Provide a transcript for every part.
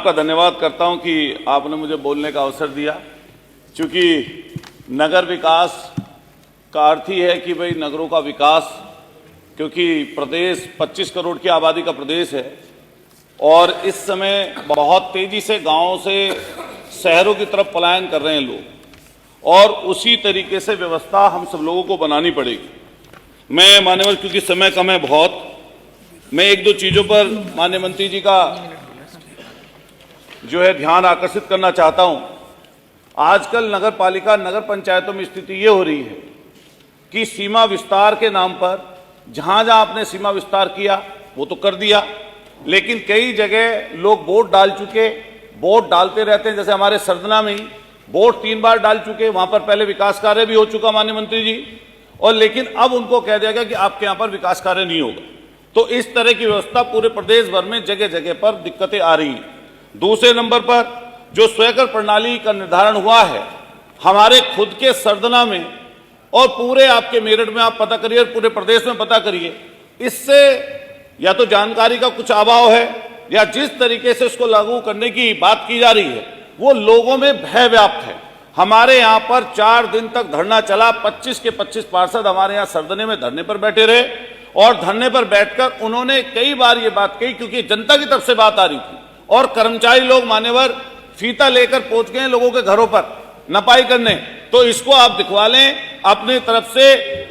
आपका धन्यवाद करता हूं कि आपने मुझे बोलने का अवसर दिया। क्योंकि नगर विकास का अर्थ ही है कि भाई नगरों का विकास, क्योंकि प्रदेश 25 करोड़ की आबादी का प्रदेश है और इस समय बहुत तेजी से गांवों से शहरों की तरफ पलायन कर रहे हैं लोग, और उसी तरीके से व्यवस्था हम सब लोगों को बनानी पड़ेगी। मैं मान्यवर, क्योंकि समय कम है बहुत, मैं एक दो चीजों पर माननीय मंत्री जी का जो है ध्यान आकर्षित करना चाहता हूं। आजकल नगर पालिका, नगर पंचायतों में स्थिति ये हो रही है कि सीमा विस्तार के नाम पर जहां जहां आपने सीमा विस्तार किया वो तो कर दिया, लेकिन कई जगह लोग बोर्ड डाल चुके, बोर्ड डालते रहते हैं। जैसे हमारे सरदना में ही बोर्ड 3 बार डाल चुके, वहां पर पहले विकास कार्य भी हो चुका माननीय मंत्री जी, और लेकिन अब उनको कह दिया गया कि आपके यहां पर विकास कार्य नहीं होगा। तो इस तरह की व्यवस्था पूरे प्रदेश भर में जगह जगह पर दिक्कतें आ रही हैं। दूसरे नंबर पर जो स्वयं प्रणाली का निर्धारण हुआ है हमारे खुद के सरदना में और पूरे आपके मेरठ में आप पता करिए और पूरे प्रदेश में पता करिए, इससे या तो जानकारी का कुछ अभाव है या जिस तरीके से इसको लागू करने की बात की जा रही है वो लोगों में भय व्याप्त है। हमारे यहाँ पर 4 दिन तक धरना चला, 25 के 25 पार्षद हमारे यहाँ सरदने में धरने पर बैठे रहे और धरने पर बैठकर उन्होंने कई बार ये बात कही, क्योंकि जनता की तरफ से बात आ रही थी और कर्मचारी लोग मान्यवर फीता लेकर पहुंच गए लोगों के घरों पर नपाई करने। तो इसको आप दिखवा लें, अपनी तरफ से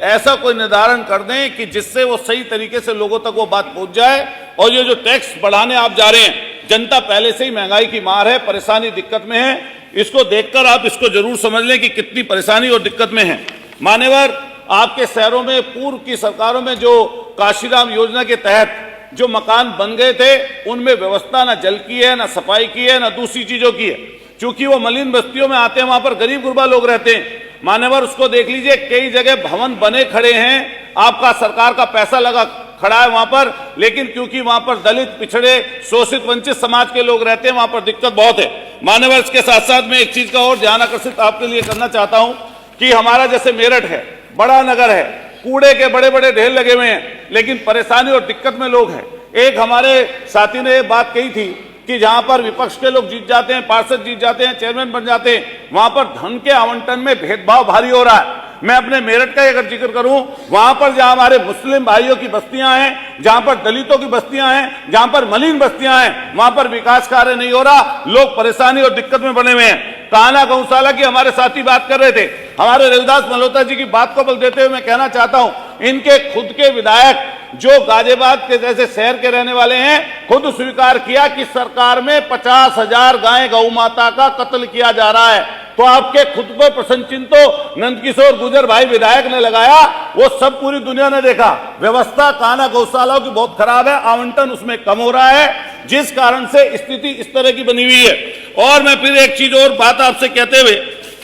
ऐसा कोई निर्धारण कर दें कि जिससे वो सही तरीके से लोगों तक वो बात पहुंच जाए। और ये जो टैक्स बढ़ाने आप जा रहे हैं, जनता पहले से ही महंगाई की मार है, परेशानी दिक्कत में है, इसको देखकर आप इसको जरूर समझ लें कि कितनी परेशानी और दिक्कत में है। मान्यवर, आपके शहरों में पूर्व की सरकारों में जो काशीराम योजना के तहत जो मकान बन गए थे उनमें व्यवस्था ना जल की है, ना सफाई की है, ना दूसरी चीजों की है। क्योंकि वो मलिन बस्तियों में आते हैं, वहां पर गरीब गुरबा लोग रहते हैं। मान्यवर, उसको देख लीजिए, कई जगह भवन बने खड़े हैं, आपका सरकार का पैसा लगा खड़ा है वहां पर, लेकिन क्योंकि वहां पर दलित, पिछड़े, शोषित, वंचित समाज के लोग रहते हैं, वहां पर दिक्कत बहुत है। मान्यवर, इसके साथ साथ में एक चीज का और ध्यान आकर्षित आपके लिए करना चाहता हूं कि हमारा जैसे मेरठ है, बड़ा नगर है, कूड़े के बड़े बड़े ढेर लगे हुए हैं, लेकिन परेशानी और दिक्कत में लोग हैं। एक हमारे साथी ने बात कही थी कि जहां पर विपक्ष के लोग जीत जाते हैं, पार्षद जीत जाते हैं, चेयरमैन बन जाते हैं, वहां पर धन के आवंटन में भेदभाव भारी हो रहा है। मैं अपने मेरठ का अगर जिक्र करूं, वहां पर जहां हमारे मुस्लिम भाइयों की बस्तियां हैं, जहां पर दलितों की बस्तियां हैं, जहां पर मलिन बस्तियां हैं, वहां पर विकास कार्य नहीं हो रहा, लोग परेशानी और दिक्कत में बने हुए हैं। कान्हा गौशाला की हमारे साथी बात कर रहे थे, हमारे रविदास मल्होत्रा जी की बात को बल देते हुए मैं कहना चाहता हूं, इनके खुद के विधायक जो गाजियाबाद के जैसे शहर के रहने वाले हैं, खुद स्वीकार किया कि सरकार में 50,000 गाय गौ माता का कत्ल किया जा रहा है। तो आपके खुद पर प्रसन्न चिंतो नंदकिशोर गुर्जर भाई विधायक ने लगाया, वो सब पूरी दुनिया ने देखा। व्यवस्था कान्हा गौशालाओं की बहुत खराब है, आवंटन उसमें कम हो रहा है, जिस कारण से स्थिति इस तरह की बनी हुई है। और मैं फिर एक चीज और बात आपसे कहते हुए,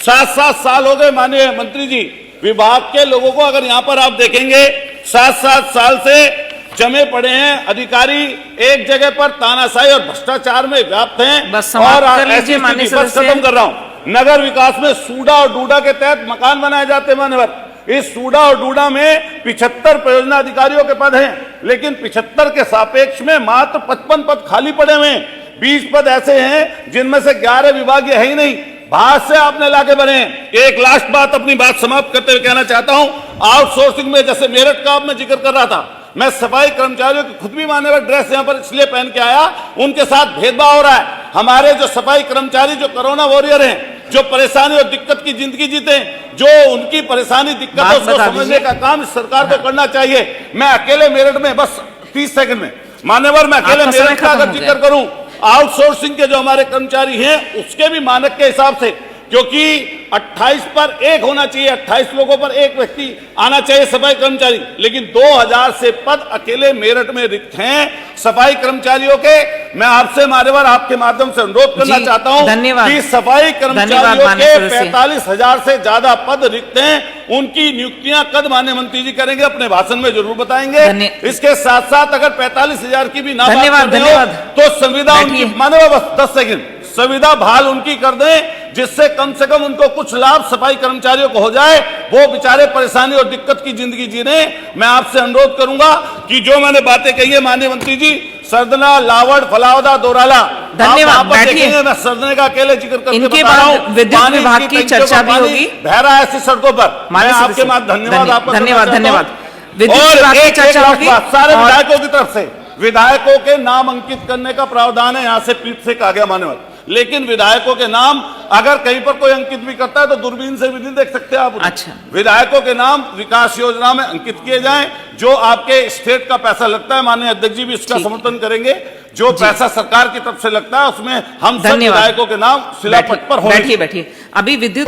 7-7 साल हो गए माननीय मंत्री जी, विभाग के लोगों को अगर यहां पर आप देखेंगे 7-7 साल से जमे पड़े हैं। अधिकारी एक जगह पर तानाशाही और भ्रष्टाचार में व्याप्त हैं। और ऐसी स्थिति बस खत्म कर रहा हूं, नगर विकास में सूडा और डूडा के तहत मकान बनाए जाते हैं मान्यवर। इस सूडा और डूडा में 75 परियोजना अधिकारियों के पद हैं, लेकिन 75 के सापेक्ष में मात्र 55 पद खाली पड़े हुए हैं। 20 पद ऐसे हैं जिनमें से 11 विभाग है ही नहीं, बाहर से आपने लाके बने। एक लास्ट बात अपनी बात समाप्त करते हुए कहना चाहता हूं, आउटसोर्सिंग में जैसे मेरठ का मैं जिक्र कर रहा था, मैं सफाई कर्मचारियों की खुद भी मान्यवर ड्रेस यहां पर इसलिए पहन के आया, उनके साथ भेदभाव हो रहा है। हमारे जो सफाई कर्मचारी जो कोरोना वॉरियर हैं, जो परेशानी और दिक्कत की जिंदगी जीते हैं, जो उनकी परेशानी दिक्कत है उसको समझने का काम सरकार को करना चाहिए। मैं अकेले मेरठ में बस 30 सेकंड में मान्यवर, मैं अकेले मेरठ का अगर जिक्र करूं, आउटसोर्सिंग के जो हमारे कर्मचारी हैं उसके भी मानक के हिसाब से, क्योंकि 28 पर 1 होना चाहिए, 28 लोगों पर 1 व्यक्ति आना चाहिए सफाई कर्मचारी, लेकिन 2000 से पद अकेले मेरठ में रिक्त हैं सफाई कर्मचारियों के। मैं आपसे मान्यवर आपके माध्यम से अनुरोध करना चाहता हूं कि सफाई कर्मचारियों के 45,000 से ज्यादा पद रिक्त हैं, उनकी नियुक्तियां कद माननीय मंत्री जी करेंगे, अपने भाषण में जरूर बताएंगे। इसके साथ साथ अगर 45,000 की भी ना बात तो संविदा उनकी, मान्यवर बस 10 सेकंड, संविदा बहाल उनकी कर दें, जिससे कम से कम उनको कुछ लाभ सफाई कर्मचारियों को हो जाए, वो बेचारे परेशानी और दिक्कत की जिंदगी जीने। मैं आपसे अनुरोध करूंगा कि जो मैंने बातें कही है माननीय मंत्री जी, सरदना, लावड़, फलावदा, दोराला, धन्यवाद, बैठिए। मैं सरदने का अकेले जिक्र करके इनके बता रहा बाद हूं, विद्युत विभाग की चर्चा भी होगी। बह रहा है ऐसी सड़कों पर। मैं आपके धन्यवाद आपका धन्यवाद। विद्युत विभाग की चर्चा होगी। सारे विधायकों की तरफ से विधायकों के नाम अंकित करने का प्रावधान है, यहां से पीठ से कहा गया मान्यवर, लेकिन विधायकों के नाम अगर कहीं पर कोई अंकित भी करता है तो दूरबीन से भी नहीं देख सकते आप उन्हें। अच्छा। विधायकों के नाम विकास योजना में अंकित किए जाएं, जो आपके स्टेट का पैसा लगता है, माननीय अध्यक्ष जी भी इसका समर्थन करेंगे। जो पैसा सरकार की तरफ से लगता है उसमें हम सब विधायकों के नाम शिलापट पर होंगे। बैठिए। अभी विद्युत